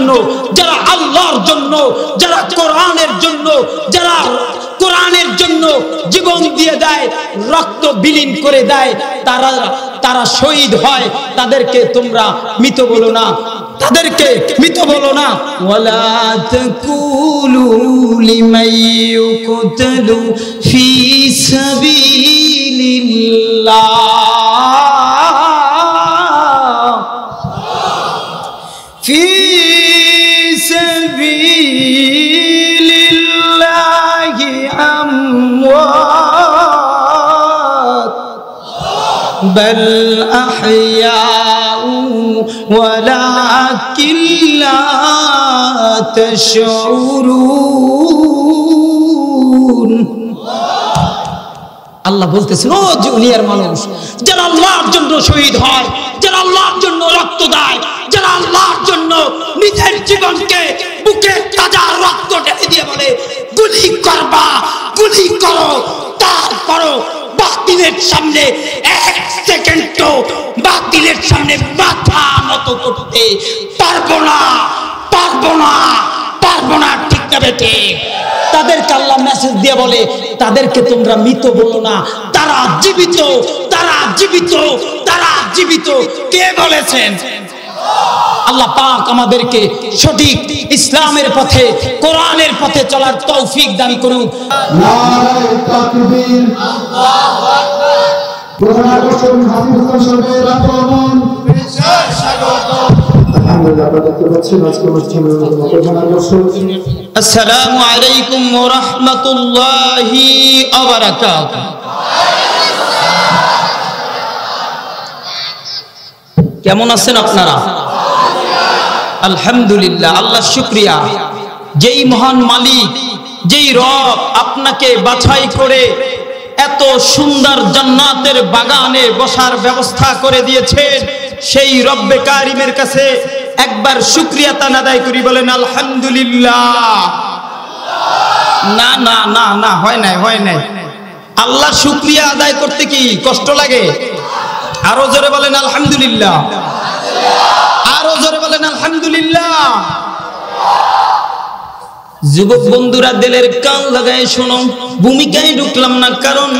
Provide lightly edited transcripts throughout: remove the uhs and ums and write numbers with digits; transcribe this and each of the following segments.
জন্য, যারা আল্লাহর জন্য, যারা কোরআনের জন্য, যারা কোরআনের জন্য জীবন দিয়ে দেয়, রক্ত বিলীন করে দেয়, তারা শহীদ হয়। তাদেরকে তোমরা মৃত বলো না, তাদেরকে মৃত বলো না। ওয়ালা তাকুলু লিমান ইউকতালু ফি সাবিলিল্লাহ, ফি সাবিলিল্লাহি আমওয়াত বাল আহইয়াউ ওয়ালাকিন লা তাশউরুন। আল্লাহ বলতেছেন, ও দুনিয়ার মানুষ, যারা আল্লাহর জন্য শহীদ হয়, যারা আল্লাহর জন্য রক্ত দেয়, যারা আল্লাহর জন্য নিজের জীবনকে বুকে তাজা রক্ত ঢেলে দিয়ে বলে গুলি করবা, গুলি করো, তারপরও বাতিলের সামনে এক সেকেন্ডও বাতিলের সামনে মাথা নত করতে পারবো না, পারবো না, পারবো না। ঠিক না বেটে? তাদেরকে আল্লাহ মেসেজ দিয়ে বলে, তাদেরকে তোমরা মৃত বলো না, তারা জীবিত, তারা জীবিত, তারা জীবিত। কে বলেছেন? আল্লাহ পাক আমাদেরকে সঠিক ইসলামের পথে, কোরআনের পথে চলার তৌফিক দান করুন। নারে তাকবীর, আল্লাহু আকবার। কোরআন বসুন হাফিজ সাহেবের আগমন বিশেষ স্বাগত। আলহামদুলিল্লাহ, আপনারা দেখতে পাচ্ছেন আজকে অনুষ্ঠানের কোরআন বসুন। আসসালামু আলাইকুম ওয়া রাহমাতুল্লাহি ওয়া বারাকাতুহু। কেমন আছেন আপনারা? আলহামদুলিল্লাহ, আল্লাহ শুকরিয়া। যেই মহান মালিক, যেই রব আপনাকে বাছাই করে এত সুন্দর জান্নাতের বাগানে বসার ব্যবস্থা করে দিয়েছেন, সেই রব্বে কারিমের কাছে একবার শুকরিয়া তান আদায় করি, বলেন আলহামদুলিল্লাহ। না না না না, হয় নাই, হয় নাই। আল্লাহ শুকরিয়া আদায় করতে কি কষ্ট লাগে? আরো জোরে বলেন আলহামদুলিল্লাহ, আরো জোরে বলেন আলহামদুলিল্লাহ। যুবক বন্ধুরা, দিলের কান লাগায় শোনো, ভূমিকায় ঢুকলাম না, কারণ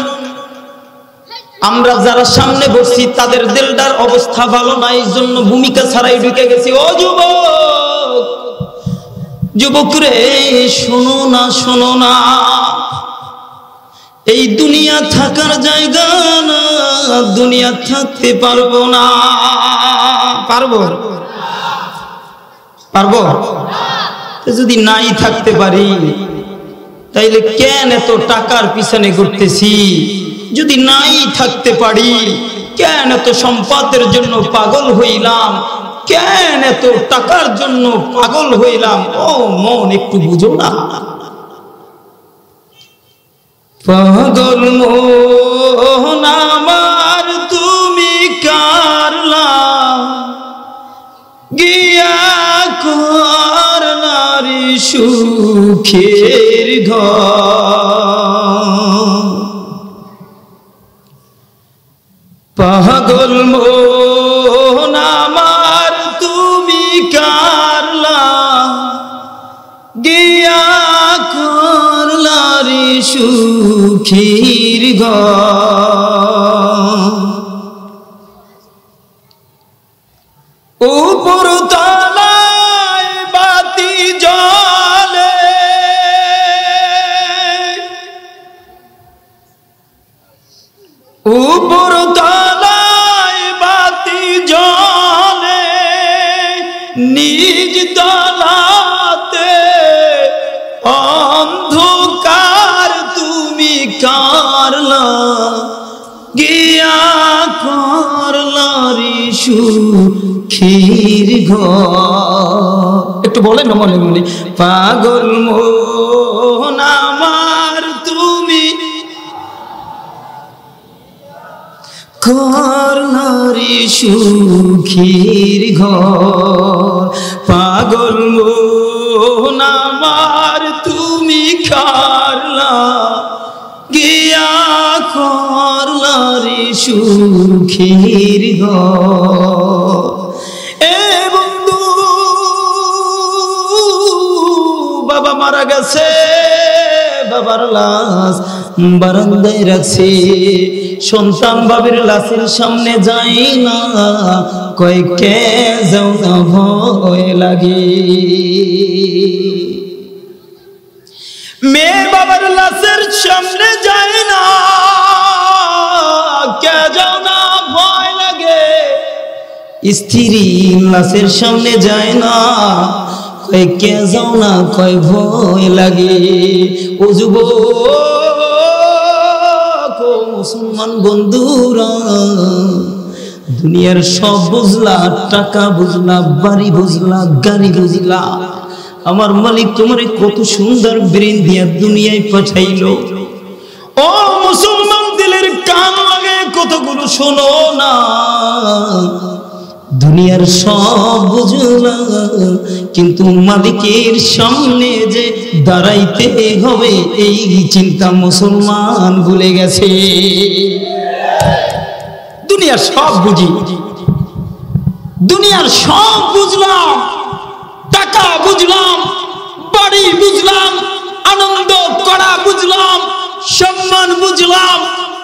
আমরা যারা সামনে বসছি তাদের দিলটার অবস্থা ভালো না, এই জন্য ভূমিকা ছাড়াই ঢুকে গেছি। ও যুবক, যুবক রে, শোনো না, শোনো না, এই দুনিয়া থাকার জায়গা না, দুনিয়া থাকতে পারবো না। পারবো? পারবো? যদি নাই থাকতে পারি তাইলে কেন এত টাকার পিছনে ঘুরতেছি? যদি নাই থাকতে পারি কেন এত সম্পদের জন্য পাগল হইলাম? কেন এত টাকার জন্য পাগল হইলাম? ও মন, একটু বুঝো না। পাগল মন আমার তুমি কারলা গিয়া কর নারী সুখের ঘর। পাগল মন আমার তুমি কারলা গিয়া কর নারী সুখের ঘর। উপর তলায় বাতি জ্বলে, উপর তলায় বাতি জ্বলে, নিজ তলাতে অন্ধকার তুমি কারলা গিয়া করলা রে সুখের ঘর। একটু বলেন না মনে মনে, পাগল মন আমার তুমি করলা রে সুখের ঘর। পাগল মন আমার তুমি করলা গিয়া করলা রে সুখের ঘর। এ বন্ধু মারা গেছে, বাবার লাশ বারান্দায় রাখছে। সন্তান বাবার লাশের সামনে যায় না, কয় কে যাও না ভয় লাগে। মেয়ে বাবার লাশের সামনে যায় না, কে যাও না ভয় লাগে। স্ত্রী লাশের সামনে যায় না, কয় কে যাও না, কয় ভয় লাগে। ও যুবক, ও মুসলমান বন্ধুরা, দুনিয়ার সব বুঝলা, টাকা বুঝলা, বাড়ি বুঝলা, গাড়ি বুঝলা, আমার মালিক তোমারে কত সুন্দর ব্রেন দিয়া দুনিয়ায় পাঠাইলো। ও মুসলমান, দিলের কান লাগে কতগুলো শোনো না। দুনিয়ার সব বুঝলা, কিন্তু মালিকের সামনে যে দাঁড়াইতে হবে এই চিন্তা মুসলমান ভুলে গেছে। দুনিয়ার সব বুঝি, দুনিয়ার সব বুঝলাম, টাকা বুঝলাম, বাড়ি বুঝলাম, আনন্দ করা বুঝলাম, সম্মান বুঝলাম,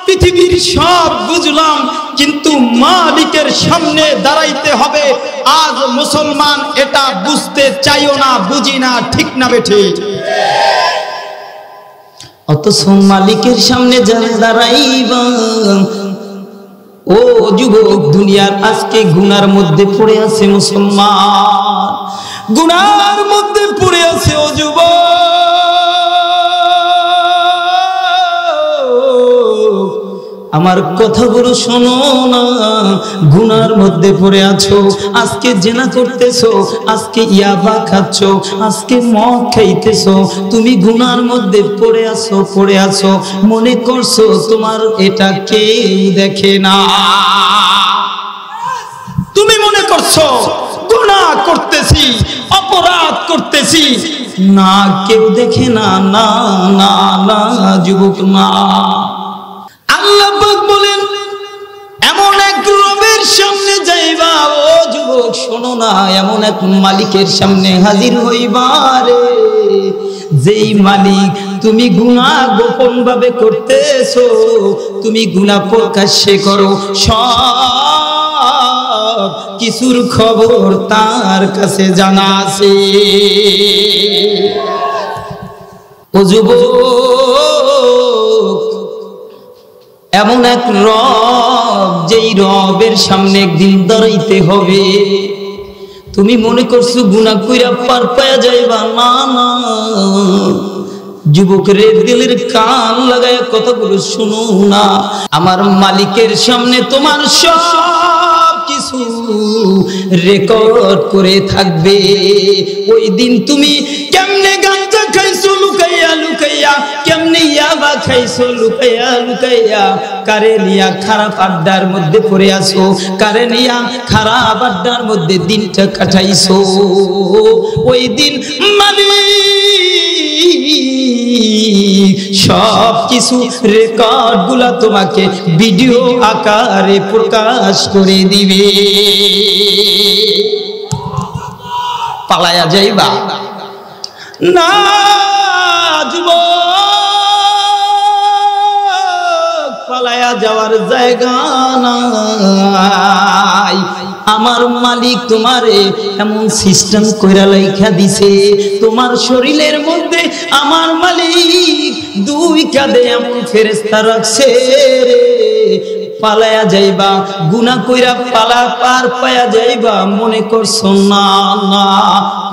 পৃথিবীর সব বুঝলাম, কিন্তু মালিকের সামনে দাঁড়াইতে হবে। আজ মুসলমান এটা বুঝতে চাইও না, বুঝি না, ঠিক না বেঠে? অথচ মালিকের সামনে যারা দাঁড়াইবা, ও যুবক, দুনিয়ার আজকে গুনার মধ্যে পড়ে আছে মুসলমান, গুনার মধ্যে পড়ে আছে। ও যুবক, আমার কথাগুলো শোনো না, গুনার মধ্যে পড়ে আছো। আজকে জেনা করতেছো, আজকে ইয়াবা খাচ্ছো, আজকে মদ খাইতেছো, তুমি গুনার মধ্যে পড়ে আছো, পড়ে আছো। মনে করছো তোমার এটা কেউ দেখে না, তুমি মনে করছো গুনাহ করতেছি, অপরাধ করতেছি, না কেউ দেখে না। না না না যুবক, না। আল্লাহ পাক বলেন, এমন এক রবের সামনে যাইবা, ও যুবক শোনো না, এমন এক মালিকের সামনে হাজির হইবা রে, যেই মালিক তুমি গুনাহ গোপন ভাবে করতেছো, তুমি গুনাহ প্রকাশ্যে করো, সব কিছুর খবর তার কাছে জানা আছে। ও যুবক, এমন এক রব, যেই রবের সামনে একদিন দাঁড়াইতে হবে। তুমি মনে করছো গুনাহ কইরা পার পায়া যাইবা, না না যুবকের দিলের কান লাগায় কথাগুলো শুনো না। আমার মালিকের সামনে তোমার সব কিছু রেকর্ড করে থাকবে। ওই দিন তুমি কেমনে গাঁজা খাইছো লুকাইয়া লুকাইয়া, কেমনে ইয়াবা খাইছো লুকাইয়া লুকাইয়া, কারে নিয়া খারাপ আড্ডার মধ্যে পড়ে আসো, কারে নিয়া খারাপ আড্ডার মধ্যে দিনটা কাটাইছো। ওই দিন সব কিছু রেকর্ড গুলা তোমাকে ভিডিও আকারে প্রকাশ করে দিবে। পালায়া যাইবা না যুবক, পালায়া যাওয়ার জায়গা নাই। আমার মালিক তোমারে এমন সিস্টেম কইরা লাইখা দিছে, তোমার শরীরের মধ্যে আমার মালিক দুই কাঁধে এমন ফেরেশতা রাখছে রে। পালায়া যাইবা, গুনাহ কইরা পালা পার পায়া যাইবা, মনে করছো না না,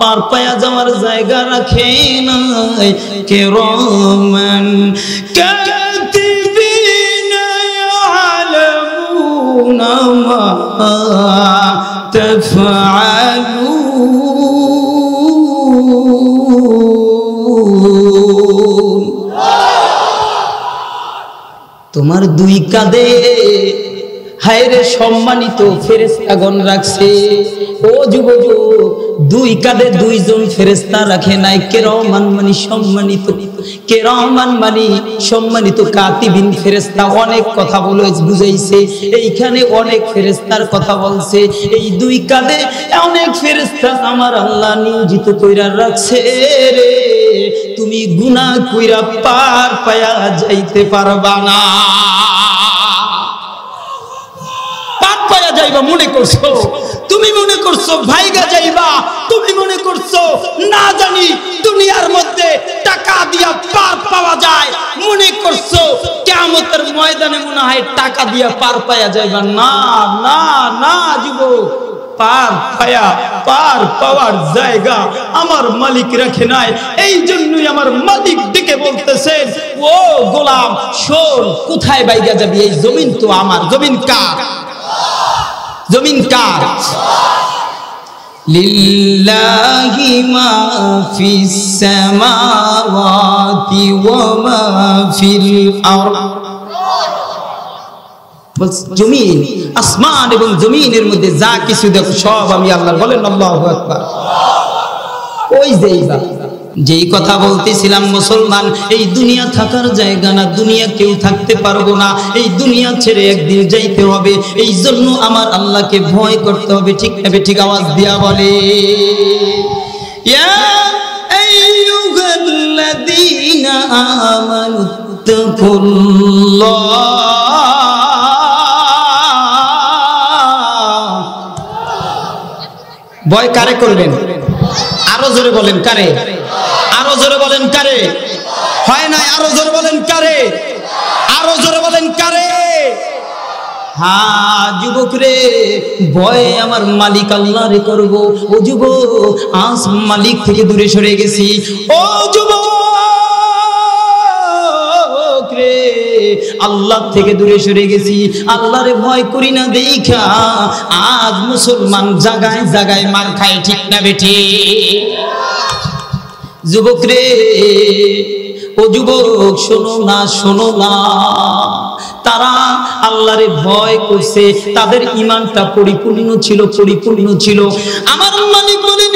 পার পায়া যাওয়ার জায়গা রাখে নাই। কিরামান কাতিবিনা ইয়ালামুনা মা তাফআলুন। তোমার দুই কাঁধে হায়রে সম্মানিত ফেরেশতাগণ রাখছে। ও যুবক, দুই কাঁধে দুইজন ফেরেশতা রাখে নাই, কিরামান মানে সম্মানিত, কিরামান মানে সম্মানিত কাতিবিন ফেরেশতা। অনেক কথা বলে বুঝাইছে, এইখানে অনেক ফেরেশতার কথা বলছে। এই দুই কাঁধে অনেক ফেরেশতা আমার আল্লাহ নিয়োজিত কইরা রাখছে রে, তুমি গুনাহ কইরা পার পায়া যাইতে পারবা না। পার পায়া যাইবা মনে করছো, তুমি মনে করছো ভাইগা যাইবা, তুমি মনে করছো না জানি দুনিয়ার মধ্যে টাকা দিয়া পার পাওয়া যায়, মনে করছো কিয়ামতের ময়দানে মনে হয় টাকা দিয়া পার পায়া যাইবা। না না না যুবক, পার পায়া পার পাওয়ার জায়গা আমার মালিক রাখে নাই। এই জন্যই আমার মালিক ডেকে বলতেছেন, ও গোলাম শোন, কোথায় বাইগা যাবি? এই জমিন তো আমার। জমিন কার? জমিন কার? লিল্লাহি মা ফিস সামাওয়াতি ওয়া মা ফিল আরদ। জমিন, আসমান এবং জমিনের মধ্যে যা কিছু দেখো সব আমি আল্লাহর। বলেন আল্লাহু আকবার। ওই যেই কথা বলতেছিলাম, মুসলমান এই দুনিয়া থাকার জায়গা না, দুনিয়া কেউ থাকতে পারবো না, এই দুনিয়া ছেড়ে একদিন যাইতে হবে। এই জন্য আমার আল্লাহকে ভয় করতে হবে। ঠিক না? ঠিক আওয়াজ দিয়া বলে, ইয়া আইয়ুহাল্লাযীনা আমানুত্তাকুল্লাহ। ভয় কারে করবেন? আরো জোরে বলেন কারে? আরো জোরে বলেন কারে? হয় নাই? আরো জোরে বলেন কারে? আরো জোরে বলেন কারে? হ্যাঁ যুবক রে, ভয় আমার মালিক আল্লাহ রে করব। ও যুবক, আজ মালিক থেকে দূরে সরে গেছি। ও যুবক রে, আল্লাহ থেকে দূরে সরে গেছি, আল্লাহরে ভয় করি না দেখা আজ মুসলমান জায়গায় জায়গায় মার খায়। ঠিক না বেঠি? যুবক রে, ও যুবক শোনো না, শোনো না, তারা আল্লাহরে ভয় করছে, তাদের ঈমানটা পরিপূর্ণ ছিল, পরিপূর্ণ ছিল। আমার মালিক বলেন,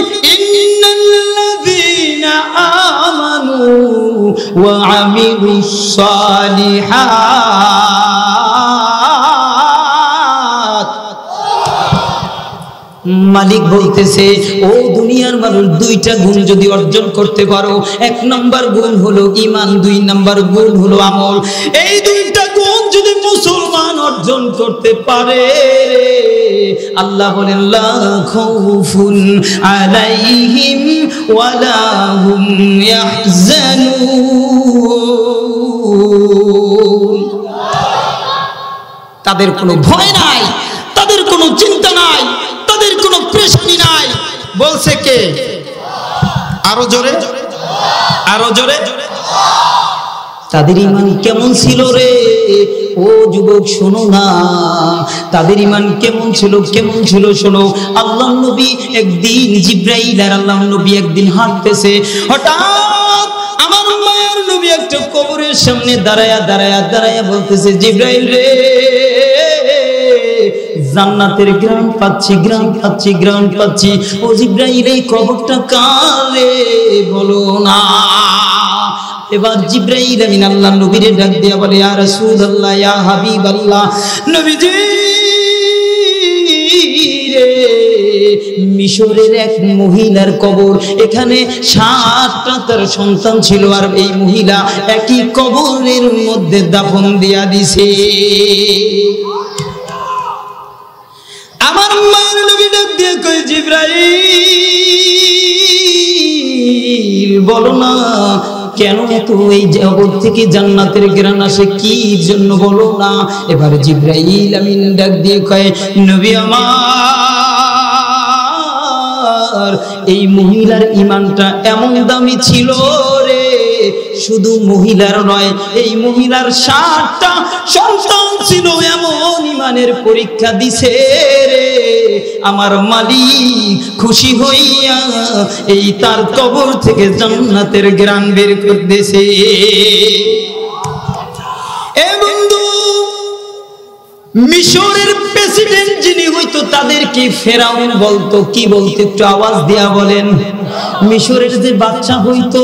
ইন্নাল্লাযীনা আমানু ওয়া আমিলুস সালিহাত। মালিক বলতেছে, ও দুনিয়ার মানুষ, দুইটা গুণ যদি অর্জন করতে পারো, এক নাম্বার গুণ হলো ঈমান, দুই নাম্বার গুণ হলো আমল। এই দুইটা গুণ যদি মুসলমান অর্জন করতে পারে, আল্লাহ বলেন লা খাউফুন আলাইহিম ওয়া লা হুম ইয়াহজানুন। তাদের কোনো ভয় নাই, তাদের কোনো চিন্তা নাই, তাদের কোনো পেরেশানি নাই। বলছে কে? আরো জোরে, আরো জোরে। তাদের ঈমান কেমন ছিল রে? ও যুবক শোনো না, তাদের ঈমান কেমন ছিল, কেমন ছিল শোনো। আল্লাহর নবী একদিন, জিবরাইল আর আল্লাহর নবী একদিন হাঁটতেছে, হঠাৎ আমার মায়ের নবী একটা কবরের সামনে দাঁড়ায়া দাঁড়ায়া দাঁড়ায়া বলতেছে, জিবরাইল রে, জান্নাতের গ্রাম পাচ্ছি, গ্রাম পাচ্ছি, গ্রাম পাচ্ছি। ও জিবরাইল, এই কবরটা কার রে? বলো না। এবার জিবরাইল আমিন আল্লাহর নবীরে ডাক দিয়া বলে, ইয়া রাসূলুল্লাহ, ইয়া হাবিবাল্লাহ, নবীজি রে, মিশরের এক মহিলার কবর, এখানে 7টা তার সন্তান ছিল, আর এই মহিলা একই কবরের মধ্যে দাফন দিয়া দিছে। আমার মায়ের নবী ডাক দিয়ে কই, জিবরাইল বলো না, কেন এত এই জগৎ থেকে জান্নাতের ঘ্রাণ আসে, কি জন্য বলো না। এবারে জিবরাইল আমিন ডাক দিয়ে কয়, নবী আমার, এই মহিলার ঈমানটা এমন দামি ছিল রে, শুধু মহিলার নয়, এই মহিলার 7টা সন্তান ছিল, এমন ঈমানের পরীক্ষা দিছে রে। আমার মালিক খুশি হইয়া এই তার কবর থেকে জান্নাতের ঘ্রাণ বের করতেছে। এ বন্ধু, মিশরের প্রেসিডেন্ট যিনি হইতো তাদেরকে ফেরাউন বলতো, কি বলতো একটু আওয়াজ দিয়া বলেন। মিশরের যে বাদশা হইতো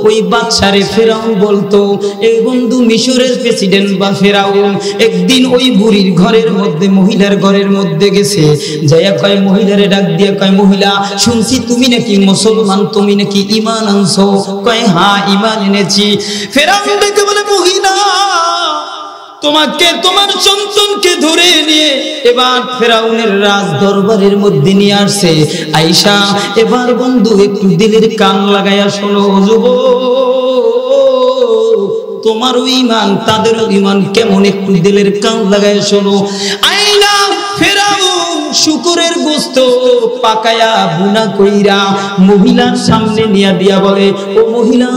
ওই বাদশারে ফেরাউন বলতো। এই বন্ধু মিশরের প্রেসিডেন্ট বা ফেরাউন একদিন ওই বুড়ির ঘরের মধ্যে, মহিলার ঘরের মধ্যে গেছে, যাইয়া কয় মহিলারে ডাক দিয়া কয়, মহিলা শুনছি তুমি নাকি মুসলমান, তুমি নাকি ঈমান আনছো? কয় হ্যাঁ ঈমান এনেছি। ফেরাউন ডেকে বলে, মহিলা তোমাকে তোমার সন্তানকে ধরে নিয়ে এবার ফেরাউনের রাজ দরবারের মধ্যে নিয়ে আসছে। আয়েশা এবার বন্ধু একটু দিলের কান লাগাইয়া শোনো, তোমারও ঈমান তাদেরও ঈমান কেমন, একটু দিলের কান লাগাইয়া শোনো। আইনা ফেরাউন শুকরের গোশত পাকায়া বুনা কইরা মহিলার সামনে নিয়া দিয়া বলে, ও মহিলা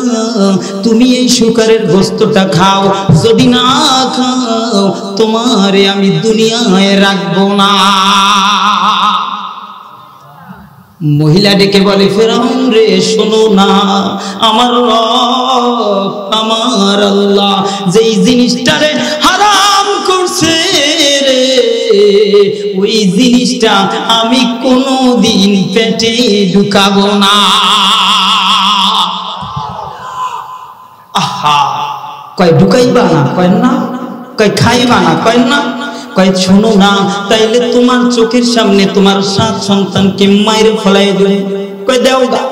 তুমি এই শুকরের গোশতটা খাও, যদি না খাও তোমারে আমি দুনিয়ায় রাখবো না। মহিলা ডেকে বলে, ফেরাউন রে শোনো না, আমার রব আমার আল্লাহ যেই জিনিসটারে হারাম করছে রে, ওই জিনিসটা আমি কোনোদিন পেটে ঢুকাবো না। আহা, কয় ঢুকাইবা না? কয় না। কয় খাইবা না? কয় না। কয় শোনো না, তাইলে তোমার চোখের সামনে তোমার 7 সন্তানকে মাইরে ফলাই দেবে। কয় দেও গা।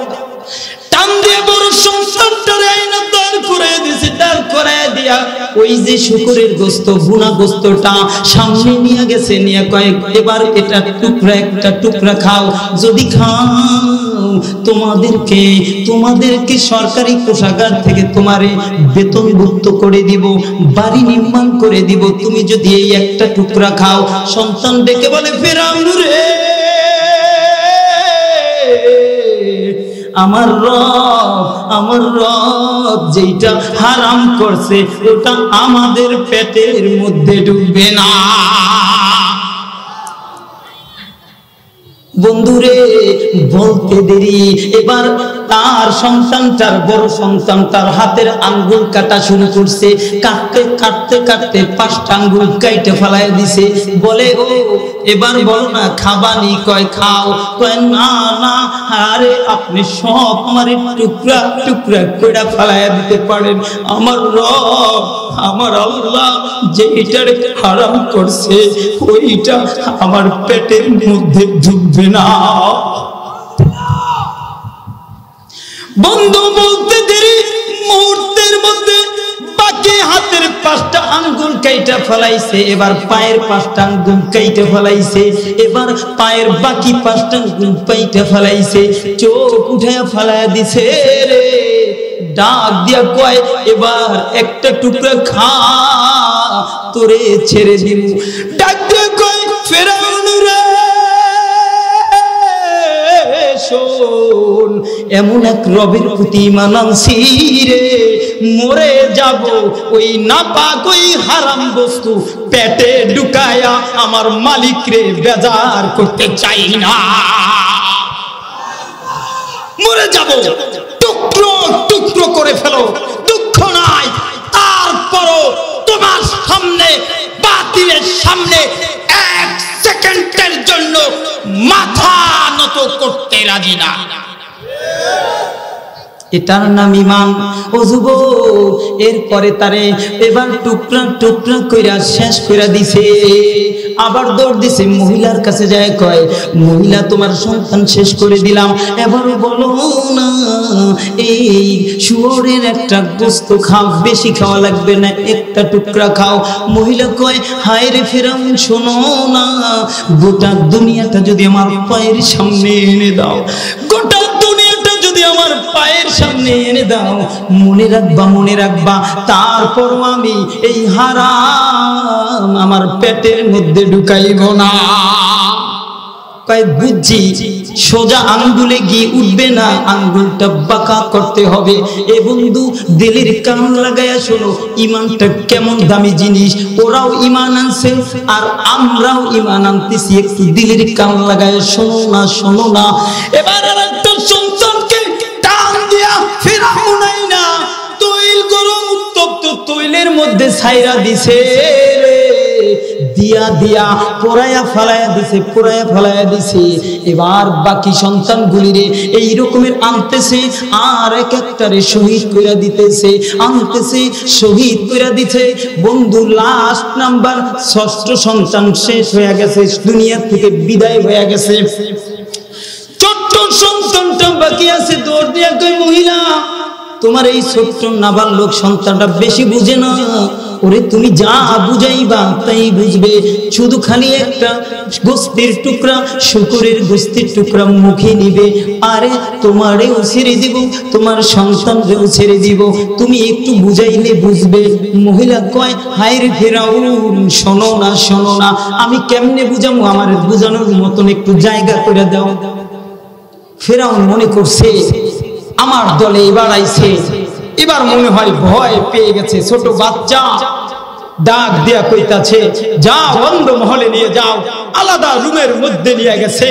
টান দিয়ে বড় সন্তানটারে আইনা দাঁড় করে দিয়েছে, দাঁড় করে দিয়া ওই যে শুকরের গোশত বুনা গোশতটা সামনে নিয়ে গেছে, নিয়ে কয় এবার এটা টুকরা একটা টুকরা খাও, যদি খাও তোমাদেরকে সরকারি কোষাগার থেকে তোমারে বেতনভুক্ত করে দিব, বাড়ি নির্মাণ করে দিব, তুমি যদি এই একটা টুকরা খাও। সন্তান ডেকে বলে, ফেরাউন রে আমার রব যেটা হারাম করছে ওটা আমাদের পেটের মধ্যে ঢুকবে না। বন্ধুরে বলতে দেরি, এবার তার সন্তানটার বড় সন্তান তার হাতের আঙ্গুল কাটা শুরু করছে, কাটতে কাটতে কাটতে 5টা আঙ্গুল কাইটে ফেলায় দিছে। বলে, ও এবার বলো না খাবানি? কয় খাও। কয় না না, আরে আপনি সব আমার টুকরা টুকরা কইরা ফেলায় দিতে পারেন, আমার রব আমার আল্লাহ যেইটারে হারাম করছে ওইটা আমার পেটের মধ্যে ঢুকবে না। বন্ধু বলতে দেরি, মুহূর্তের মধ্যে বাকি হাতের 5টা আঙ্গুল কাইটা ফেলাইছে, এবার পায়ের 5টা আঙ্গুল কাইটা ফেলাইছে, এবার পায়ের বাকি 5টা আঙ্গুল কাইটা ফেলাইছে, চোখ উঠায়া ফেলাইয়া দিছে রে। ডাক দিয়া কয়, এবার একটা টুকরা খা, তোরে ছেড়ে দিব। ডাক দিয়া কয়, ফেরাউন রে শোন, এমন এক রবের প্রতি ঈমান আনছি রে, মরে যাব ওই নাপাক ওই হারাম বস্তু পেটে ঢুকায়া আমার মালিক রে বেজার করতে চাই না। মরে যাব, টুকরো টুকরো করে ফেলো, দুঃখ নাই, তারপরও তোমার সামনে বাতিলের সামনে 1 সেকেন্ডের জন্য মাথা নত করতে রাজি না। এটার নাম ঈমান। ও যুবক, এরপরে তারে এবার টুকরা টুকরা কইরা শেষ কইরা দিছে। আবার দৌড় দিছে মহিলার কাছে, যায় কয়, মহিলা তোমার সন্তান শেষ করে দিলাম, এবারে বলো না এই শুয়োরের একটা গোশত খাও, বেশি খাওয়া লাগবে না, একটা টুকরা খাও। মহিলা কয়, হায় রে ফেরাউন শোনো না, গোটা দুনিয়াটা যদি আমার পায়ের সামনে এনে দাও, গোটা দুনিয়াটা যদি আমার পায়ের সামনে এনে দাও, মনে রাখবা তারপরও আমি এই হারাম আমার পেটের মধ্যে ঢুকাইব না। কয় বুঝছি, সোজা আঙ্গুলে গিয়ে উঠবে না, আঙ্গুলটা বাঁকা করতে হবে। এ বন্ধু দিলের কান লাগাইয়া শোনো, ঈমানটা কেমন দামি জিনিস। ওরাও ঈমান আনছে আর আমরাও ঈমান আনতেছি, একটু দিলের কান লাগাইয়া শোনো না। এবার একটা সন্তানকে টান দিয়া ফেরাউন আইনা তৈল গরম উত্তপ্ত তৈলের মধ্যে ছাইরা দিছে রে। দিয়া দিয়া পোড়ায়া ফালায়া দিছে। এবার বাকি সন্তানগুলিরে এই রকমের আনতেছে আর এক একটারে শহীদ কইরা দিতেছে, আনতেছে শহীদ কইরা দিতে। বন্ধু লাস্ট নাম্বার 6ষ্ঠ সন্তান শেষ হয়ে গেছে, দুনিয়া থেকে বিদায় হয়ে গেছে। ছোট্ট সন্তানটা বাকি আছে। দৌড় দিয়া কই, মহিলা তোমার এই ছোট্ট নাবালক সন্তানটা বেশি বুঝে না, ওরে তুমি যা বুঝাইবা তাই বুঝবে। শুধু খালি একটা গোস্তের টুকরা, শুকরের গোস্তের টুকরা মুখে নিবে, আরে তোমারেও ছেড়ে দিব, তোমার সন্তানকেও ছেড়ে দিব, তুমি একটু বুঝাইলে বুঝবে। মহিলা কয়, হায় রে ফেরাউন, শোনো না, আমি কেমনে বুঝাবো, আমার বুঝানোর মতন একটু জায়গা করে দাও। ফেরাউন মনে করছে আমার দলে এবার আইছে, এবার মনে হয় ভয় পেয়ে গেছে। ছোট বাচ্চা ডাক দিয়া কইতাছে, যাও অন্ধ মহলে নিয়ে যাও। আলাদা রুমের মধ্যে নিয়ে গেছে,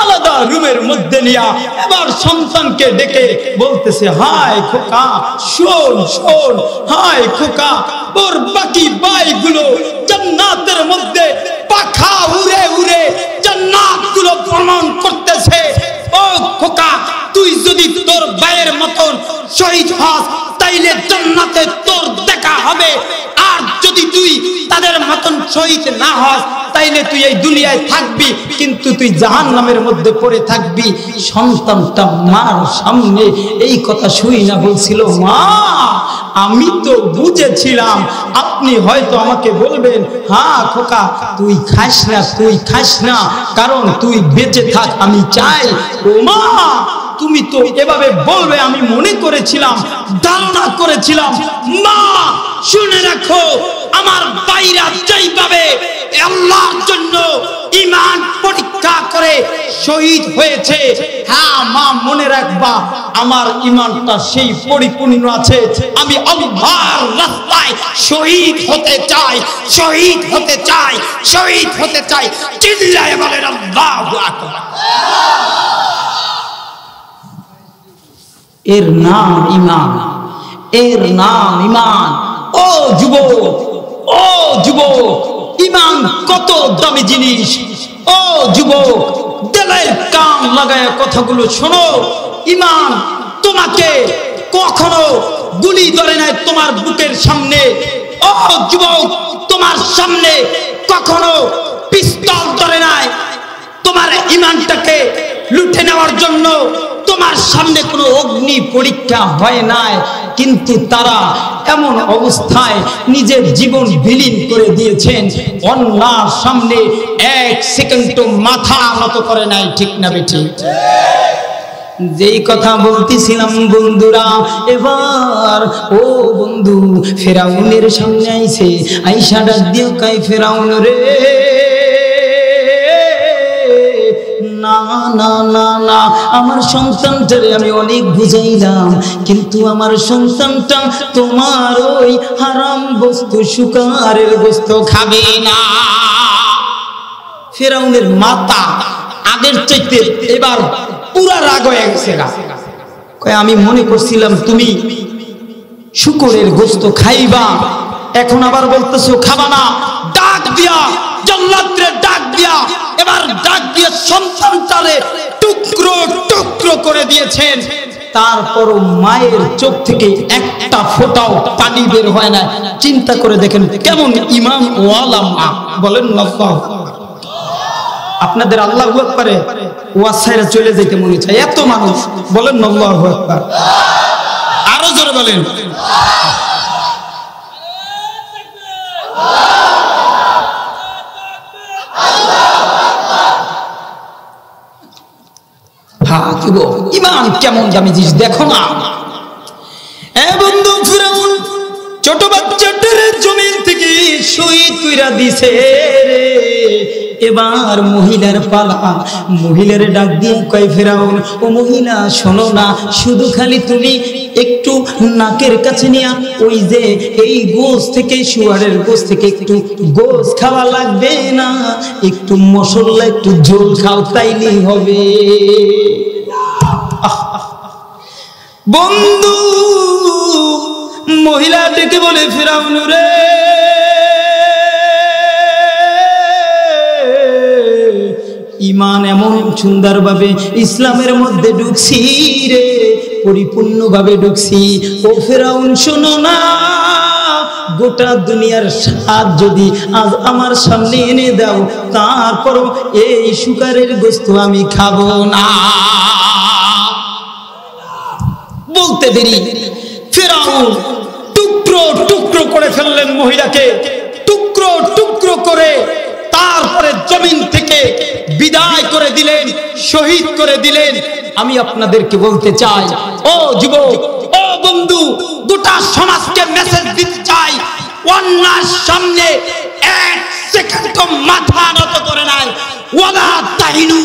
আলাদা রুমের মধ্যে নিয়ে এবার সন্তানকে ডেকে বলতেছে, হায় খোকা শোন, হায় খোকা, ওর বাকি ভাইগুলো জান্নাতের মধ্যে পাখা উড়ে উড়ে জান্নাতগুলো ভ্রমণ করতেছে। ও খোকা, তুই যদি তোর ভাইয়ের মতন শহীদ হস তাইলে জান্নাতে তোর দেখা হবে, আর যদি তুই তাদের মতন শহীদ না হস তাইলে তুই এই দুনিয়ায় থাকবি, কিন্তু তুই জাহান্নামের মধ্যে পড়ে থাকবি। সন্তানটা মার সামনে এই কথা শুই না বলছিল, মা আমি তো বুঝেছিলাম আপনি হয়তো আমাকে বলবেন, হ্যাঁ খোকা তুই খাস না, কারণ তুই বেঁচে থাক আমি চাই। ও মা, তুমি তো এভাবে বলবে আমি মনে করেছিলাম, ধারণা করেছিলাম। মা শুনে রাখো, আমার ভাইরা যেইভাবে আল্লাহর জন্য ঈমান পরীক্ষা করে শহীদ হয়েছে, হ্যাঁ মা মনে রাখবা আমার ঈমানটা সেই পরিপূর্ণ আছে। আমি আল্লাহর রাস্তায় শহীদ হতে চাই। চিল্লায়ে বলেন আল্লাহু আকবার। এর নাম ঈমান। ও যুবক, ঈমান কত দামি জিনিস। ও যুবক, দিলের কান লাগায় কথাগুলো শোনো। ঈমান তোমাকে কখনো গুলি ধরে নাই তোমার বুকের সামনে। ও যুবক, তোমার সামনে কখনো পিস্তল ধরে নাই তোমার ঈমানটাকে লুটে নেওয়ার জন্য। তোমার সামনে কোনো অগ্নি পরীক্ষা হয় নাই, কিন্তু তারা এমন অবস্থায় নিজের জীবন বিলীন করে দিয়েছেন, অন্যার সামনে 1 সেকেন্ডও মাথা নত করে নাই। ঠিক না বেঠিক? যেই কথা বলতেছিলাম বন্ধুরা, এবার ও বন্ধু ফেরাউনের সামনে আইসা ডাক দিও, কই ফেরাউন রে, না আমার সন্তানটারে আমি অনেক বুঝাইলাম, কিন্তু আমার সন্তানটা তোমার ওই হারাম বস্তু শুকরের বস্তু খাবে না। ফেরাউনের মাথা আগের চাইতে এবার পুরা রাগ হয়ে গেছে। কয় আমি মনে করছিলাম তুমি শুকরের গোশত খাইবা, এখন আবার বলতেছো খাবা না। ডাক দিয়া জান্নাতরে ডাক দিয়া, এবার ডাক দিয়ে সন্তানটারে টুকরো টুকরো করে দিয়েছেন। তারপরও মায়ের চোখ থেকে একটা ফোঁটাও পানি বের হয় না। চিন্তা করে দেখেন কেমন ঈমান ওয়ালা মা। বলেন আল্লাহু আকবার। আপনাদের আল্লাহু আকবারে ওয়াজ ছাইরা চলে যেতে মনে চায় এত মানুষ। বলেন আল্লাহু আকবার। আরো জোরে বলেন। ঈমান কেমন দামি জিনিস দেখো না। বন্ধু ফিরাউন ছোট বাচ্চাটারে জমিন থেকে শহীদ কইরা দিছে রে। এবার মহিলার পালা। মহিলারে ডাক দিয়ে কয় ফেরাউন, ও মহিলা শোনো না, শুধু খালি তুমি একটু নাকের কাছে নিয়া ওই যে এই গোশ থেকে, শুয়ারের গোশ থেকে একটু গোশ খাওয়া লাগবে না, একটু মশলা একটু ঝোল খাও তাইলেই হবে। বন্ধু মহিলা ডেকে বলে ফেরাউন রে, ইমান এমন সুন্দরভাবে ইসলামের মধ্যে ঢুকছি রে, পরিপূর্ণভাবে ঢুকছি। ও ফেরাউন শোনো না, গোটা দুনিয়ার স্বাদ যদি আজ আমার সামনে এনে দাও, তারপরও এই শুকরের গোশত আমি খাবো না। বলতে দেরি ফেরাউন টুকরো টুকরো করে ফেললেন মহিলাকে, টুকরো টুকরো করে তারপরে জমিন থেকে বিদায় করে দিলেন, শহীদ করে দিলেন। আমি আপনাদেরকে বলতে চাই, ও যুবক, ও বন্ধু, গোটা সমাজকে মেসেজ দিতে চাই, অন্যার সামনে এক সেকেন্ড মাথা নত করে নাই। ওয়ালা তাহিনু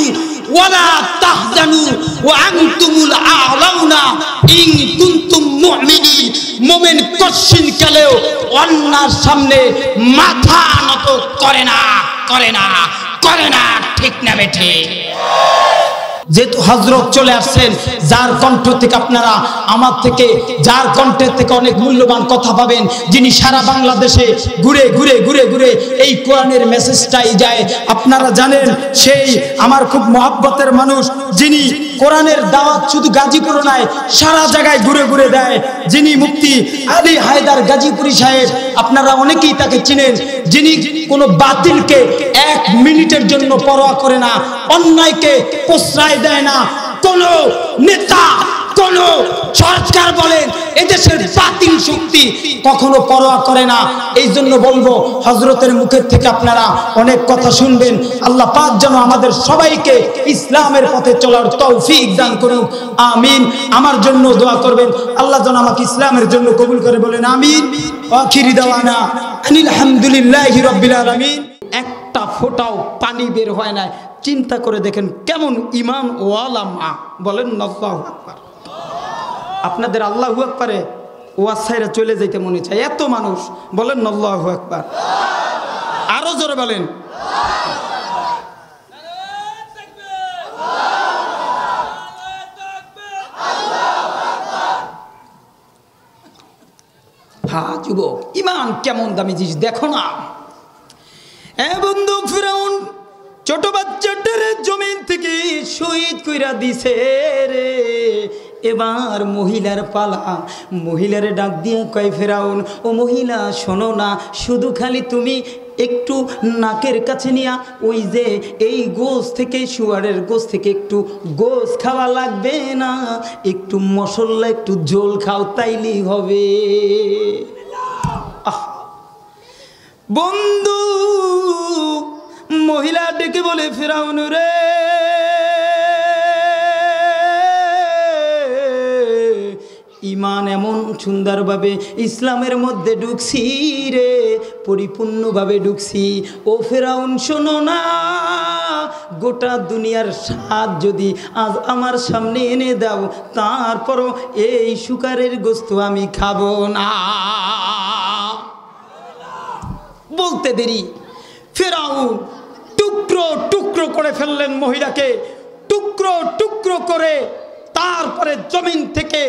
ওয়ালা তাহজানু ওয়া আনতুমুল আ'লাউনা ইন কুনতুম মুমিনিন। মুমিন কশিন কালেও অন্যার সামনে মাথা নত করে না, করে না, করে না। ঠিক না বেঠে? যেহেতু হযরত চলে আসছেন, যার কণ্ঠ থেকে আপনারা আমার থেকে, যার কণ্ঠের থেকে অনেক মূল্যবান কথা পাবেন, যিনি সারা বাংলাদেশে ঘুরে ঘুরে ঘুরে ঘুরে এই কোরআনের মেসেজটাই যায়। আপনারা জানেন, সেই আমার খুব মহব্বতের মানুষ, যিনি কোরআনের দাওয়াত শুধু গাজীপুর নয় সারা জায়গায় ঘুরে ঘুরে দেয়, যিনি মুফতি আলী হায়দার গাজীপুরি সাহেব। আপনারা অনেকেই তাকে চিনেন, যিনি কোনো বাতিলকে এক মিনিটের জন্য পরোয়া করে না, অন্যায়কে প্রশ্রয় দেয় না। কোন নেতা, কোন সরকার বলেন এদেশের বাতিল শক্তি কখনো পরোয়া করে না। এই জন্য বলবো, হযরতের মুখের থেকে আপনারা অনেক কথা শুনবেন। আল্লাহ পাক যেন আমাদের সবাইকে ইসলামের পথে চলার তৌফিক দান করুন, আমিন। আমার জন্য দোয়া করবেন, আল্লাহ যেন আমাকে ইসলামের জন্য কবুল করে, বলেন আমিন। আখিরি দাওয়ানা আনিল হামদুলিল্লাহি রাব্বিল আলামিন। একটা ফোঁটাও পানি বের হয় না। চিন্তা করে দেখেন কেমন ঈমান ওয়ালা মা, বলেন আল্লাহু আকবার। আপনাদের আল্লাহু আকবারে ওয়াজ ছাইরা চলে যাইতে মনে চায়, এত মানুষ, বলেন আল্লাহু আকবার। আরো জোরে বলেন। হ্যাঁ যুবক, ঈমান কেমন দামি জিনিস দেখো না। বন্ধু, ফিরাউন ছোট বাচ্চাটারে জমিন থেকে শহীদ কইরা দিছে রে। এবার মহিলার পালা। মহিলারে ডাক দিয়ে কয়, ফেরাউন ও মহিলা শোনো না, শুধু খালি তুমি একটু নাকের কাছে নিয়া ওই যে এই গোশ থেকে, শুয়ারের গোশ থেকে একটু গোশ খাওয়া লাগবে না, একটু মশলা একটু ঝোল খাও, তাইলেই হবে। বন্ধু, মহিলা ডেকে বলে, ফেরাউন রে, ঈমান এমন সুন্দরভাবে ইসলামের মধ্যে ঢুকছি রে, পরিপূর্ণভাবে ঢুকছি। ও ফেরাউন শোনো না, গোটা দুনিয়ার স্বাদ যদি আজ আমার সামনে এনে দাও, তারপরও এই শুকরের গোশত আমি খাবো না। বলতে দেরি ফেরাউন টুকরো টুকরো করে ফেললেন মহিলাকে, টুকরো টুকরো করে তারপরে জমিন থেকে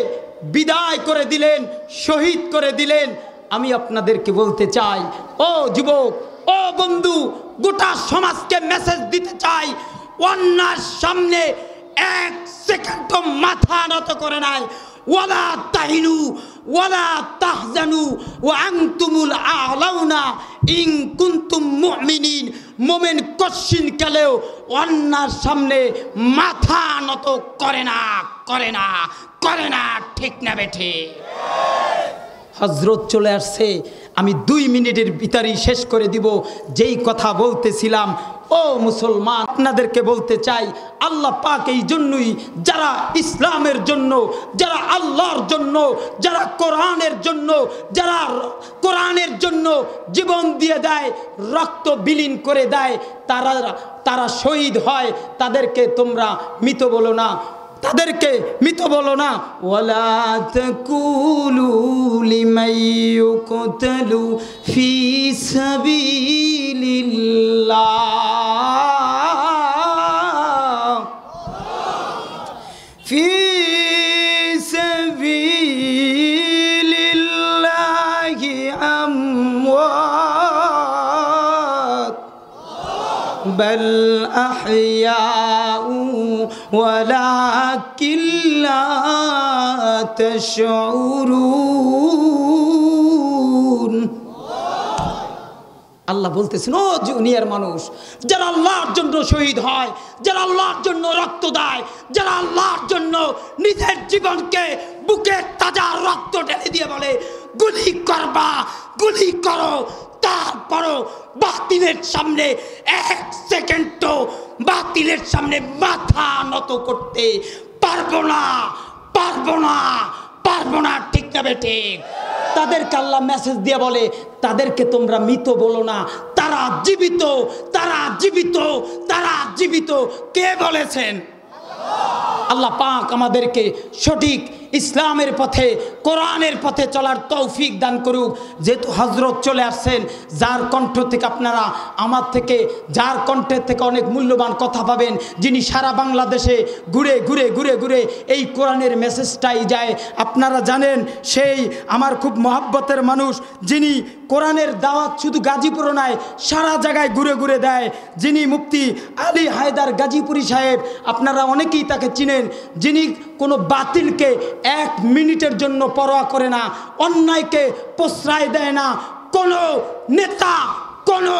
বিদায় করে দিলেন, শহীদ করে দিলেন। আমি আপনাদেরকে বলতে চাই, ও যুবক, ও বন্ধু, গোটা সমাজকে মেসেজ দিতে চাই, অন্যার সামনে এক সেকেন্ড মাথা নত করে নাই। ওয়ালা তাহিনু ওয়ালা তাহজানু ওয়া আনতুমুল আ'লাউনা ইন কুনতুম মুমিনিন। মুমিন কশিন কালেও অন্যার সামনে মাথা নত করে না, করে না, করে না। ঠিক না বেঠে? হযরত চলে আসছে, আমি 2 মিনিটের ভিতরেই শেষ করে দিব যেই কথা বলতেছিলাম। ও মুসলমান, আপনাদেরকে বলতে চাই, আল্লাহ পাক এই জন্যই যারা ইসলামের জন্য, যারা আল্লাহর জন্য, যারা কোরআনের জন্য, যারা কোরআনের জন্য জীবন দিয়ে দেয়, রক্ত বিলীন করে দেয়, তারা শহীদ হয়। তাদেরকে তোমরা মৃত বলো না, তাদেরকে মৃত বলো না। ওয়ালা তাকুলু লিমান ইউকতালু ফি সাবিলিল্লাহ, ফি সাবিলিল্লাহি আমওয়াত بل أحياء ولكن لا تشعرون আল্লাহ বলতেছেন, ও দুনিয়ার মানুষ, যারা আল্লাহর জন্য শহীদ হয়, যারা আল্লাহর জন্য রক্ত দেয়, যারা আল্লাহর জন্য নিজের জীবনকে বুকের তাজা রক্ত ঢেলে দিয়ে বলে গুলি করবা, গুলি করো, তারপরও বাতিলের সামনে এক সেকেন্ডও বাতিলের সামনে মাথা নত করতে পারবো না, পারবো না, পারবো না, ঠিক না বেঠিক? তাদেরকে আল্লাহ মেসেজ দিয়ে বলে, তাদেরকে তোমরা মৃত বলো না, তারা জীবিত, তারা জীবিত, তারা জীবিত। কে বলেছেন? আল্লাহ পাক আমাদেরকে সঠিক ইসলামের পথে, কোরআনের পথে চলার তৌফিক দান করুক। যেহেতু হযরত চলে আসছেন, যার কণ্ঠ থেকে আপনারা আমার থেকে, যার কণ্ঠের থেকে অনেক মূল্যবান কথা পাবেন, যিনি সারা বাংলাদেশে ঘুরে ঘুরে ঘুরে ঘুরে এই কোরআনের মেসেজটাই যায়। আপনারা জানেন, সেই আমার খুব মহব্বতের মানুষ, যিনি কোরআনের দাওয়াত শুধু গাজীপুর নয় সারা জায়গায় ঘুরে ঘুরে দেয়, যিনি মুফতি আলী হায়দার গাজীপুরি সাহেব। আপনারা অনেকেই তাকে চিনেন, যিনি কোনো বাতিলকে এক মিনিটের জন্য পরোয়া করে না, অন্যায়কে প্রশ্রয় দেয় না। কোনো নেতা, কোনো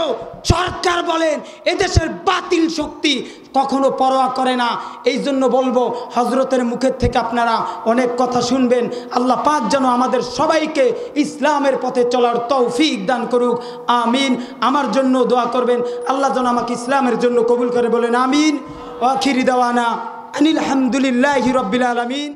সরকার বলেন, এদেশের বাতিল শক্তি কখনো পরোয়া করে না। এই জন্য বলবো, হযরতের মুখের থেকে আপনারা অনেক কথা শুনবেন। আল্লাহ পাক যেন আমাদের সবাইকে ইসলামের পথে চলার তৌফিক দান করুক, আমিন। আমার জন্য দোয়া করবেন, আল্লাহ যেন আমাকে ইসলামের জন্য কবুল করে, বলেন আমিন। আখিরি দাওয়ানা আনিল হামদুলিল্লাহি রাব্বিল আলামিন।